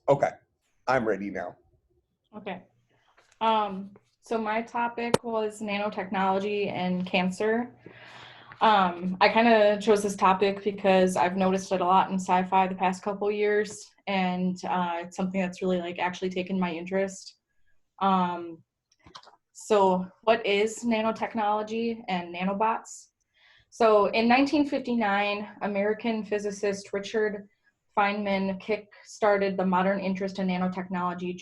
Okay, I'm ready now. Okay. So my topic was nanotechnology and cancer. I kind of chose this topic because I've noticed it a lot in sci-fi the past couple years, and it's something that's really like actually taken my interest. Um, so what is nanotechnology and nanobots? So in 1959, American physicist Richard Feynman kick-started the modern interest in nanotechnology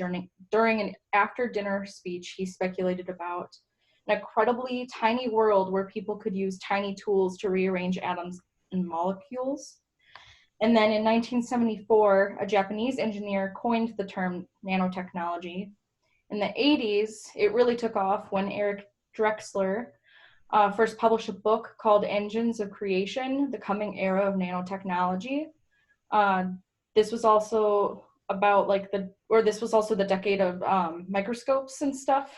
during an after-dinner speech. He speculated about an incredibly tiny world where people could use tiny tools to rearrange atoms and molecules. And then in 1974, a Japanese engineer coined the term nanotechnology. In the 80s, it really took off when Eric Drexler first published a book called Engines of Creation, The Coming Era of Nanotechnology. Uh, this was also about this was also the decade of microscopes and stuff,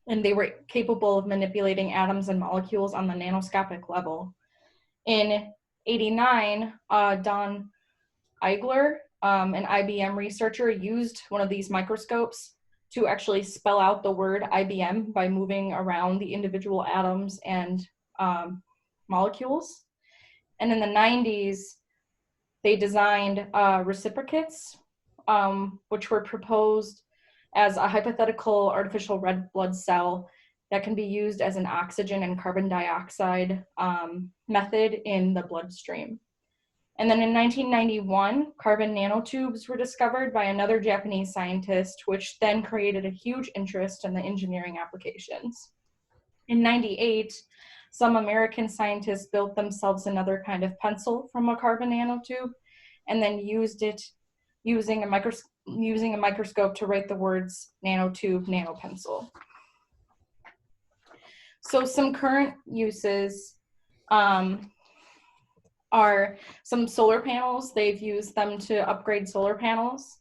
and they were capable of manipulating atoms and molecules on the nanoscopic level. In 89, Don Eigler, an IBM researcher, used one of these microscopes to actually spell out the word IBM by moving around the individual atoms and molecules. And in the 90s, they designed reciprocates, which were proposed as a hypothetical artificial red blood cell that can be used as an oxygen and carbon dioxide method in the bloodstream. And then in 1991, carbon nanotubes were discovered by another Japanese scientist, which then created a huge interest in the engineering applications. In 98, some American scientists built themselves another kind of pencil from a carbon nanotube and then used it using a microscope to write the words nanotube, nanopencil. So some current uses are some solar panels. They've used them to upgrade solar panels,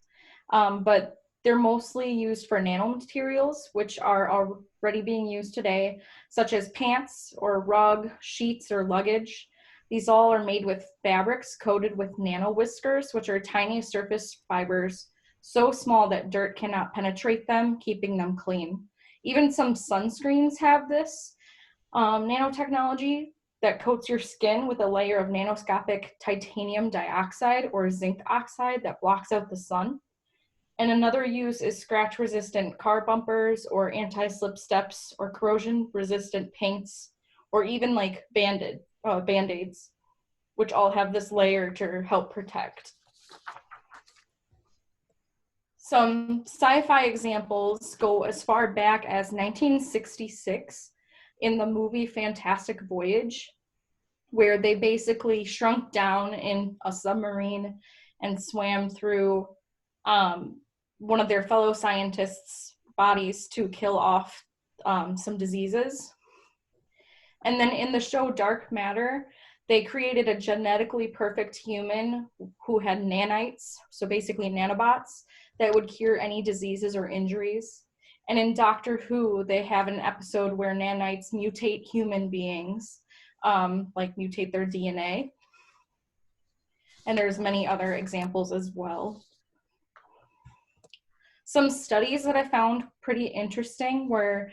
but they're mostly used for nanomaterials, which are already being used today, such as pants or rug, sheets, or luggage. These all are made with fabrics coated with nano whiskers, which are tiny surface fibers so small that dirt cannot penetrate them, keeping them clean. Even some sunscreens have this nanotechnology that coats your skin with a layer of nanoscopic titanium dioxide or zinc oxide that blocks out the sun. And another use is scratch-resistant car bumpers or anti-slip steps or corrosion-resistant paints or even like Band-Aids, which all have this layer to help protect. Some sci-fi examples go as far back as 1966 in the movie Fantastic Voyage, where they basically shrunk down in a submarine and swam through one of their fellow scientists' bodies to kill off some diseases. And then in the show Dark Matter, they created a genetically perfect human who had nanites, so basically nanobots, that would cure any diseases or injuries. And in Doctor Who, they have an episode where nanites mutate human beings, like mutate their DNA. And there's many other examples as well. Some studies that I found pretty interesting were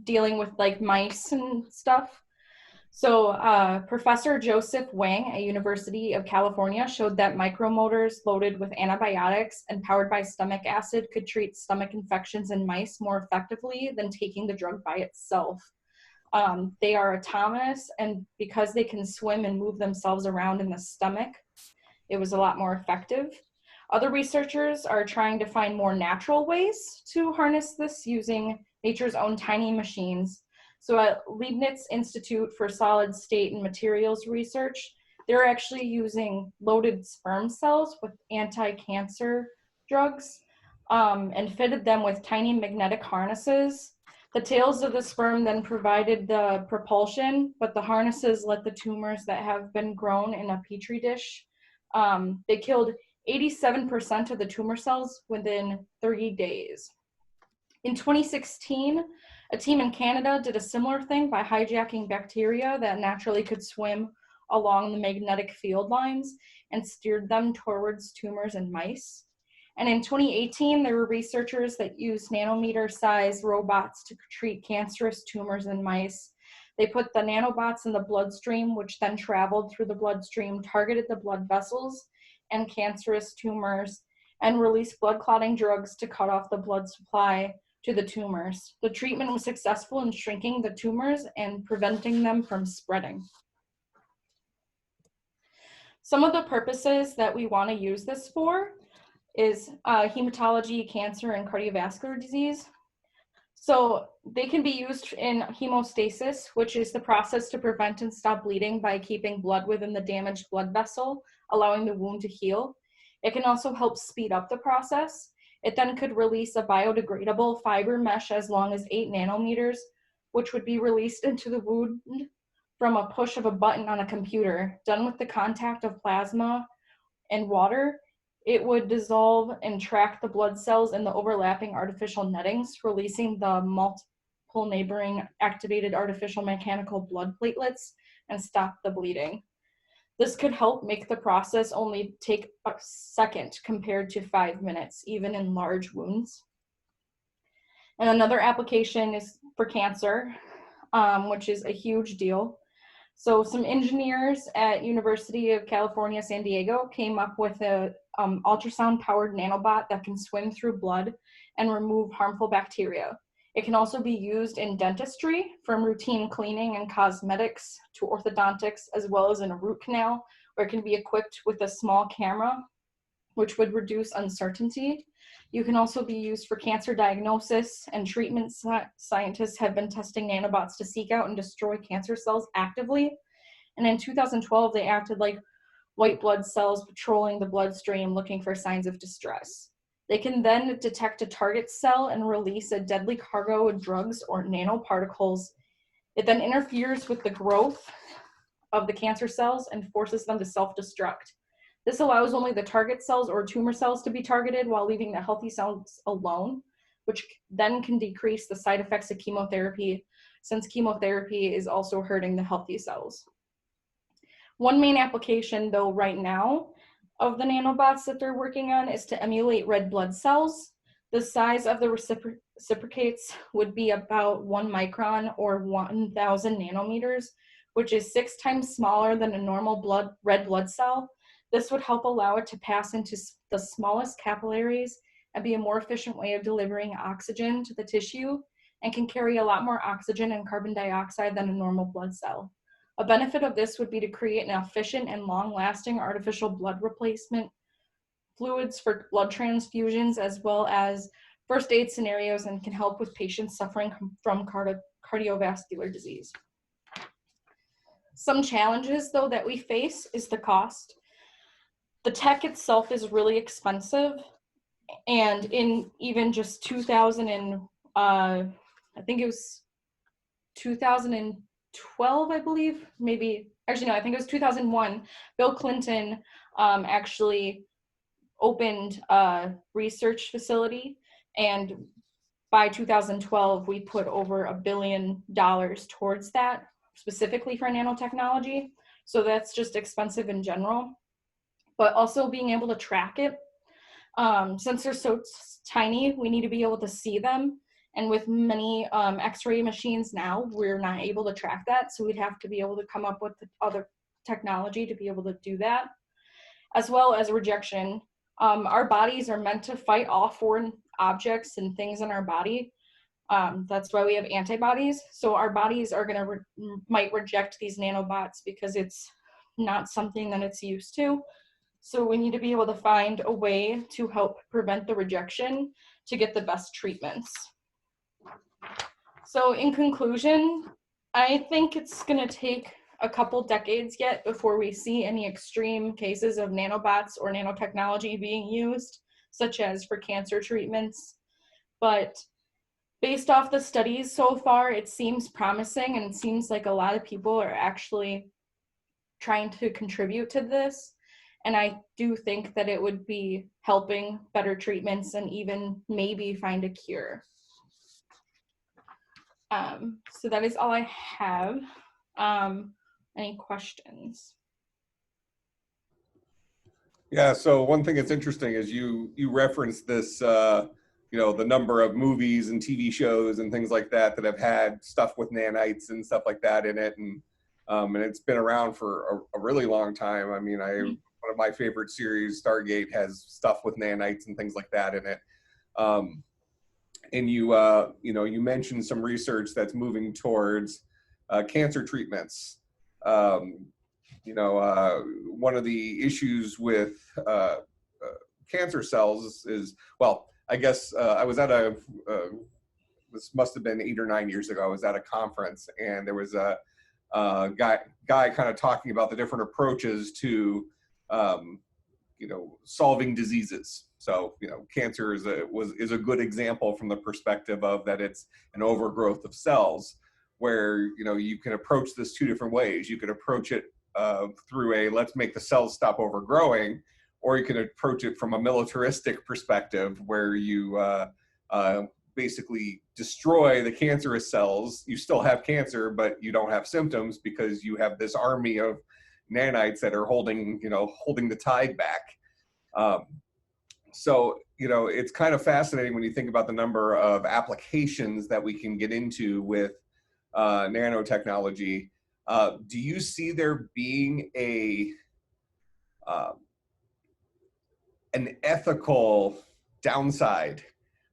dealing with like mice and stuff. So Professor Joseph Wang at University of California showed that micromotors loaded with antibiotics and powered by stomach acid could treat stomach infections in mice more effectively than taking the drug by itself. They are autonomous, and because they can swim and move themselves around in the stomach, it was a lot more effective. Other researchers are trying to find more natural ways to harness this using nature's own tiny machines. So at Leibniz Institute for Solid State and Materials Research, they're actually using loaded sperm cells with anti-cancer drugs and fitted them with tiny magnetic harnesses. The tails of the sperm then provided the propulsion, but the harnesses let the tumors that have been grown in a petri dish. They killed 87% of the tumor cells within 30 days. In 2016, a team in Canada did a similar thing by hijacking bacteria that naturally could swim along the magnetic field lines, and steered them towards tumors in mice. And in 2018, there were researchers that used nanometer-sized robots to treat cancerous tumors in mice. They put the nanobots in the bloodstream, which then traveled through the bloodstream, targeted the blood vessels and cancerous tumors, and released blood clotting drugs to cut off the blood supply to the tumors. The treatment was successful in shrinking the tumors and preventing them from spreading. Some of the purposes that we want to use this for is hematology, cancer, and cardiovascular disease. So they can be used in hemostasis, which is the process to prevent and stop bleeding by keeping blood within the damaged blood vessel, allowing the wound to heal. It can also help speed up the process. It then could release a biodegradable fiber mesh as long as 8 nanometers, which would be released into the wound from a push of a button on a computer. Done with the contact of plasma and water, it would dissolve and track the blood cells in the overlapping artificial nettings, releasing the multiple neighboring activated artificial mechanical blood platelets and stop the bleeding. This could help make the process only take a second compared to 5 minutes, even in large wounds. And another application is for cancer, which is a huge deal. So some engineers at University of California, San Diego came up with a ultrasound-powered nanobot that can swim through blood and remove harmful bacteria. It can also be used in dentistry, from routine cleaning and cosmetics to orthodontics, as well as in a root canal, where it can be equipped with a small camera, which would reduce uncertainty. You can also be used for cancer diagnosis and treatment. Scientists have been testing nanobots to seek out and destroy cancer cells actively. And in 2012, they acted like white blood cells patrolling the bloodstream looking for signs of distress. They can then detect a target cell and release a deadly cargo of drugs or nanoparticles. It then interferes with the growth of the cancer cells and forces them to self-destruct. This allows only the target cells or tumor cells to be targeted while leaving the healthy cells alone, which then can decrease the side effects of chemotherapy, since chemotherapy is also hurting the healthy cells. One main application, though, right now of the nanobots that they're working on is to emulate red blood cells. The size of the reciprocates would be about 1 micron or 1,000 nanometers, which is 6 times smaller than a normal red blood cell. This would help allow it to pass into the smallest capillaries and be a more efficient way of delivering oxygen to the tissue, and can carry a lot more oxygen and carbon dioxide than a normal blood cell. A benefit of this would be to create an efficient and long-lasting artificial blood replacement fluids for blood transfusions, as well as first aid scenarios, and can help with patients suffering from cardiovascular disease. Some challenges, though, that we face is the cost. The tech itself is really expensive, and in even just 2000 and I think it was 2012, I believe, maybe, actually no, I think it was 2001, Bill Clinton actually opened a research facility, and by 2012, we put over $1 billion towards that, specifically for nanotechnology. So that's just expensive in general. But also being able to track it. Since they're so tiny, we need to be able to see them. And with many X-ray machines now, we're not able to track that. So we'd have to be able to come up with other technology to be able to do that. As well as rejection. Our bodies are meant to fight off foreign objects and things in our body. That's why we have antibodies. So our bodies are might reject these nanobots because it's not something that it's used to. So we need to be able to find a way to help prevent the rejection to get the best treatments. So in conclusion, I think it's going to take a couple decades yet before we see any extreme cases of nanobots or nanotechnology being used, such as for cancer treatments. But based off the studies so far, it seems promising, and it seems like a lot of people are actually trying to contribute to this. And I do think that it would be helping better treatments and even maybe find a cure. So that is all I have. Any questions? Yeah, so one thing that's interesting is you referenced this, the number of movies and TV shows and things like that that have had stuff with nanites and stuff like that in it, and it's been around for a really long time. I mean, one of my favorite series, Stargate, has stuff with nanites and things like that in it. Um, and you mentioned some research that's moving towards cancer treatments. Um, One of the issues with cancer cells is, well, I guess I was at this must have been 8 or 9 years ago. I was at a conference, and there was a guy kind of talking about the different approaches to um, solving diseases. So, cancer is a good example from the perspective of that it's an overgrowth of cells, where you can approach this two different ways. You could approach it through a let's make the cells stop overgrowing, or you can approach it from a militaristic perspective, where you basically destroy the cancerous cells. You still have cancer, but you don't have symptoms because you have this army of nanites that are holding the tide back. So it's kind of fascinating when you think about the number of applications that we can get into with nanotechnology. Do you see there being uh, an ethical downside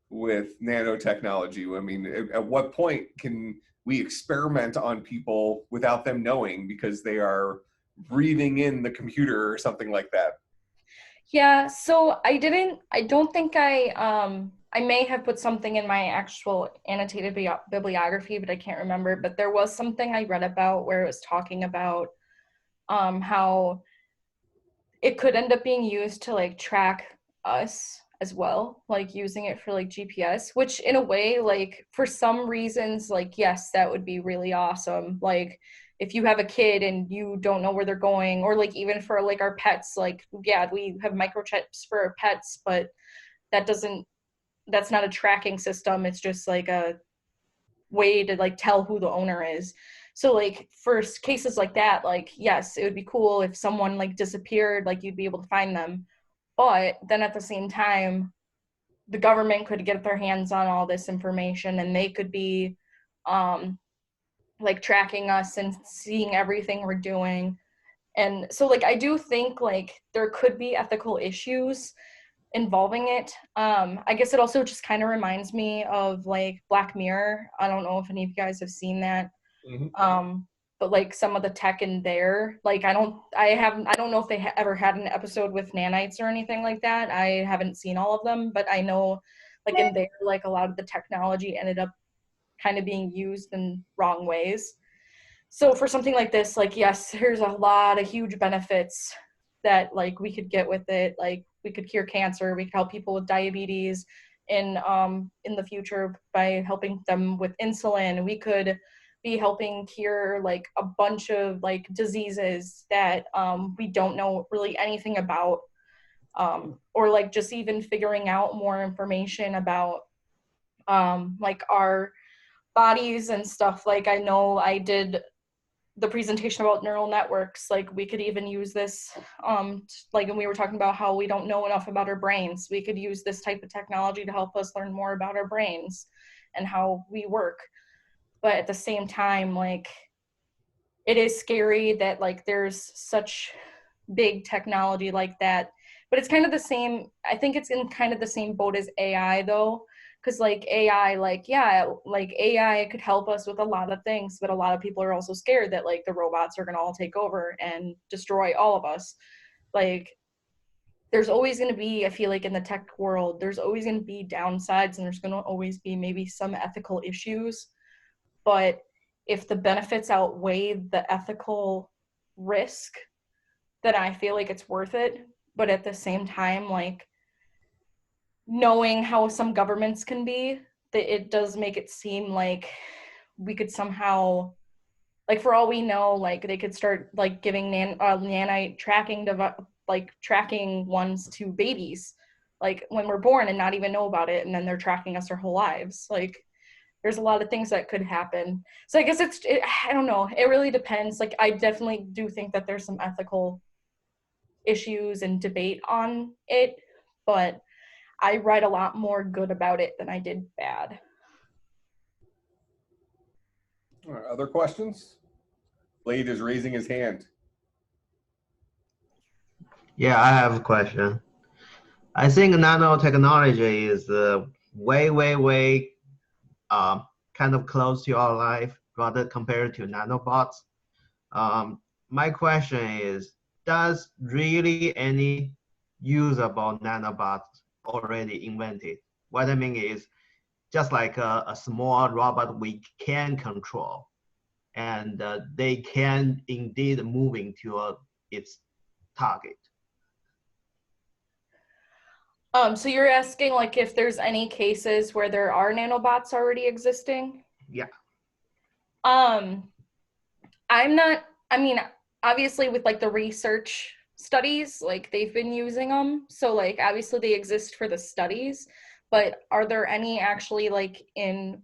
with nanotechnology? I mean, at what point can we experiment on people without them knowing because they are breathing in the computer or something like that? Yeah, so I don't think I may have put something in my actual annotated bibliography, but I can't remember. But there was something I read about where it was talking about how it could end up being used to like track us as well, like using it for like GPS, which in a way, like for some reasons, like yes, that would be really awesome. Like if you have a kid and you don't know where they're going, or like even for like our pets, like yeah, we have microchips for our pets, but that doesn't that's not a tracking system. It's just like a way to like tell who the owner is. So like for cases like that, like yes, it would be cool if someone like disappeared, like you'd be able to find them. But then at the same time, the government could get their hands on all this information and they could be um like tracking us and seeing everything we're doing. And so like I do think like there could be ethical issues involving it. I guess it also just kind of reminds me of like Black Mirror. I don't know if any of you guys have seen that. Mm-hmm. But like some of the tech in there, like I don't know if they ever had an episode with nanites or anything like that. I haven't seen all of them, but I know like in there, like a lot of the technology ended up kind of being used in wrong ways. So for something like this, like yes, there's a lot of huge benefits that like we could get with it. Like we could cure cancer, we could help people with diabetes in the future by helping them with insulin. We could be helping cure like a bunch of like diseases that we don't know really anything about, or like just even figuring out more information about like our bodies and stuff. Like I know I did the presentation about neural networks. Like we could even use this like, and we were talking about how we don't know enough about our brains. We could use this type of technology to help us learn more about our brains and how we work. But at the same time, like it is scary that like there's such big technology like that. But it's kind of the same, I think it's in kind of the same boat as AI though. Because like AI, like yeah, like AI could help us with a lot of things, but a lot of people are also scared that like the robots are gonna all take over and destroy all of us. Like there's always going to be, I feel like in the tech world, there's always going to be downsides and there's going to always be maybe some ethical issues. But if the benefits outweigh the ethical risk, then I feel like it's worth it. But at the same time, like knowing how some governments can be, that it does make it seem like we could somehow, like for all we know, like they could start like giving nanite tracking like tracking ones to babies, like when we're born and not even know about it, and then they're tracking us our whole lives. Like there's a lot of things that could happen. So I guess I don't know. It really depends. Like I definitely do think that there's some ethical issues and debate on it, but I write a lot more good about it than I did bad. All right, other questions? Blade is raising his hand. Yeah, I have a question. I think nanotechnology is way kind of close to our life rather compared to nanobots. My question is, does really any usable nanobots already invented? What I mean is just like a small robot we can control, and they can indeed moving to its target. So you're asking like if there's any cases where there are nanobots already existing? Yeah. I'm not, I mean, obviously with like the research studies, like they've been using them. So like obviously they exist for the studies, but are there any actually like in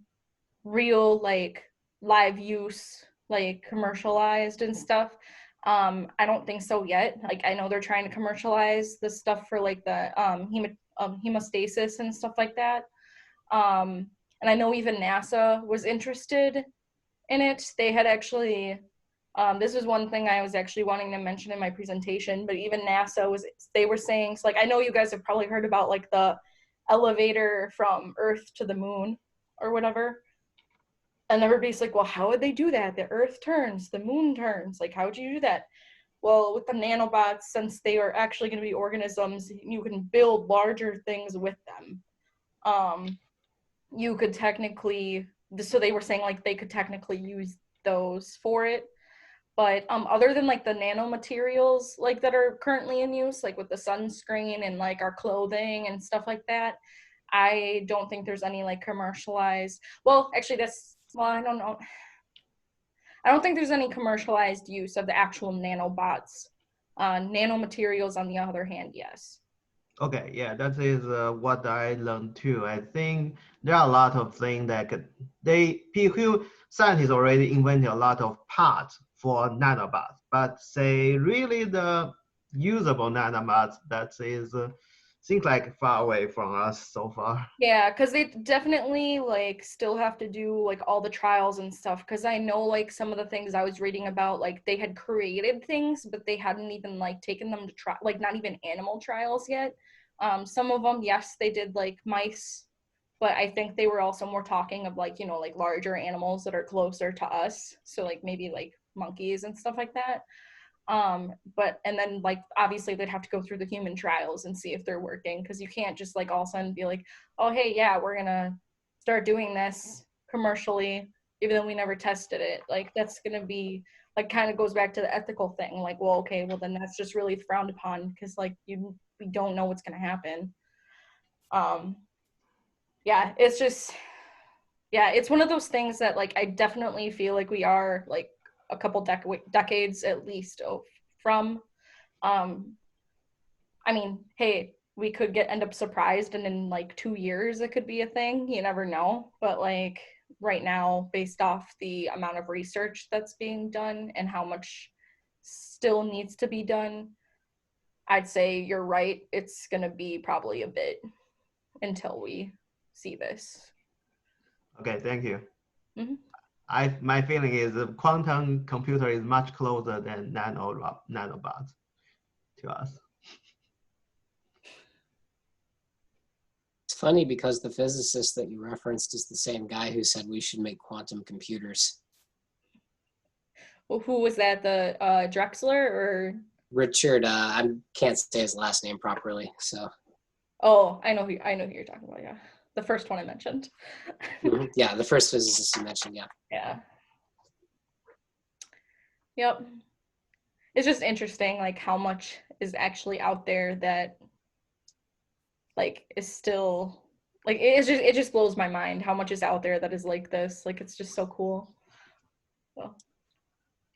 real like live use, like commercialized and stuff? I don't think so yet. Like I know they're trying to commercialize the stuff for like the hemostasis and stuff like that. And I know even NASA was interested in it. They had actually, this was one thing I was actually wanting to mention in my presentation, but even NASA was, they were saying, so like, I know you guys have probably heard about like the elevator from Earth to the moon or whatever. And everybody's like, well, how would they do that? The Earth turns, the moon turns. Like, how would you do that? Well, with the nanobots, since they are actually going to be organisms, you can build larger things with them. You could technically, so they were saying like they could technically use those for it. But other than like the nanomaterials like that are currently in use, like with the sunscreen and like our clothing and stuff like that, I don't think there's any like commercialized. Well, actually, I don't know. I don't think there's any commercialized use of the actual nanobots. Nanomaterials, on the other hand, yes. Okay, yeah, that is what I learned too. I think there are a lot of things that scientists already invented a lot of parts for nanobots, but say really the usable nanobots, that is seems like far away from us so far. Yeah, because they definitely like still have to do like all the trials and stuff. Because I know like some of the things I was reading about, like they had created things, but they hadn't even like taken them to try, like not even animal trials yet. Some of them, yes, they did like mice, but I think they were also more talking of like, you know, like larger animals that are closer to us. So like maybe like monkeys and stuff like that. But and then like obviously they'd have to go through the human trials and see if they're working, because you can't just like all of a sudden be like, oh hey, yeah, we're gonna start doing this commercially even though we never tested it. Like that's gonna be like kind of goes back to the ethical thing. Like, well, okay, well then that's just really frowned upon because like we don't know what's gonna happen. Yeah, it's just, yeah, it's one of those things that like I definitely feel like we are like a couple decades at least from. um I mean, hey, we could end up surprised and in like 2 years it could be a thing, you never know. But like right now, based off the amount of research that's being done and how much still needs to be done, I'd say you're right, it's gonna be probably a bit until we see this. Okay, thank you. Mm-hmm. My feeling is the quantum computer is much closer than nanobots to us. It's funny because the physicist that you referenced is the same guy who said we should make quantum computers. Well, who was that? The Drexler or? Richard, I can't say his last name properly, so. Oh, I know who you're talking about. Yeah, the first one I mentioned. Yeah, the first physicist you mentioned. Yeah. Yeah. Yep. It's just interesting, like how much is actually out there that, like, is still, like, it just blows my mind how much is out there that is like this. Like, it's just so cool. So.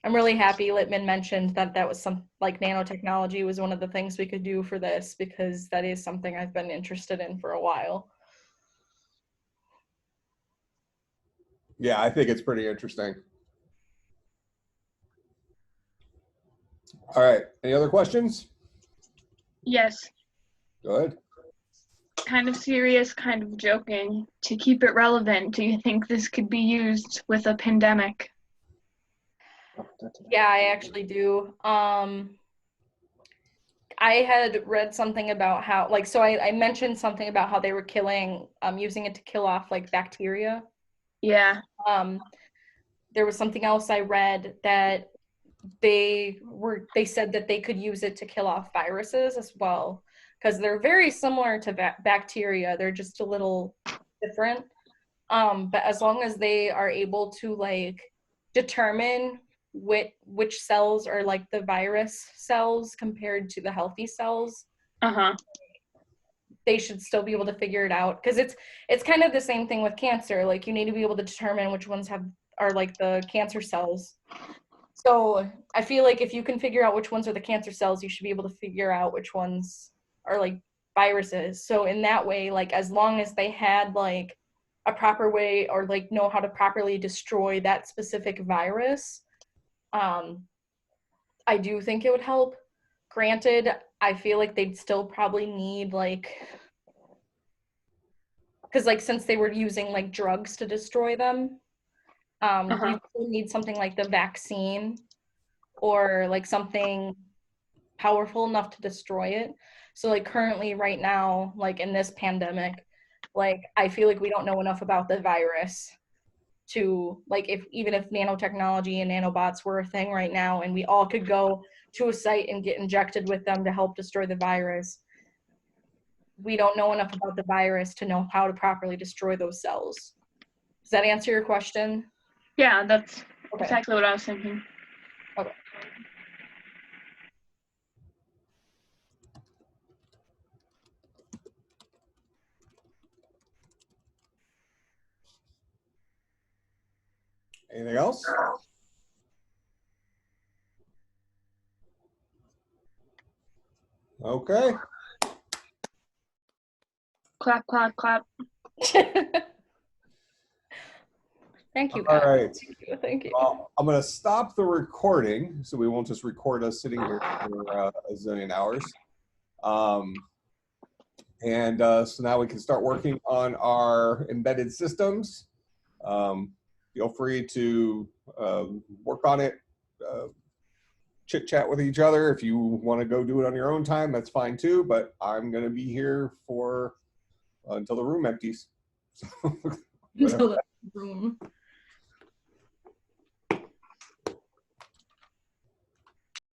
I'm really happy Littman mentioned that was some like nanotechnology was one of the things we could do for this, because that is something I've been interested in for a while. Yeah, I think it's pretty interesting. All right, any other questions? Yes, Good. kind of serious, kind of joking. To keep it relevant, do you think this could be used with a pandemic? Yeah, I actually do. I had read something about how, like, so I mentioned something about how they were using it to kill off like bacteria. Yeah. There was something else I read that they said that they could use it to kill off viruses as well, because they're very similar to bacteria. They're just a little different. But as long as they are able to like determine which cells are like the virus cells compared to the healthy cells, Uh-huh. they should still be able to figure it out, because it's kind of the same thing with cancer. Like you need to be able to determine which ones are like the cancer cells. So I feel like if you can figure out which ones are the cancer cells, you should be able to figure out which ones are like viruses. So in that way, like as long as they had like a proper way or like know how to properly destroy that specific virus, I do think it would help. Granted, I feel like they'd still probably need like, because like since they were using like drugs to destroy them, you still need something like the vaccine or like something powerful enough to destroy it. So like currently right now, like in this pandemic, like I feel like we don't know enough about the virus to like, if even if nanotechnology and nanobots were a thing right now and we all could go to a site and get injected with them to help destroy the virus, we don't know enough about the virus to know how to properly destroy those cells. Does that answer your question? Yeah, that's Okay. exactly what I was thinking. Okay. Anything else? Okay. Clap, clap, clap. Thank you, All guys. right. Thank you. Well, I'm going to stop the recording so we won't just record us sitting here for a zillion hours. So now we can start working on our embedded systems. Feel free to work on it, chit chat with each other. If you want to go do it on your own time, that's fine too, but I'm going to be here for until the room empties. So, Until the room.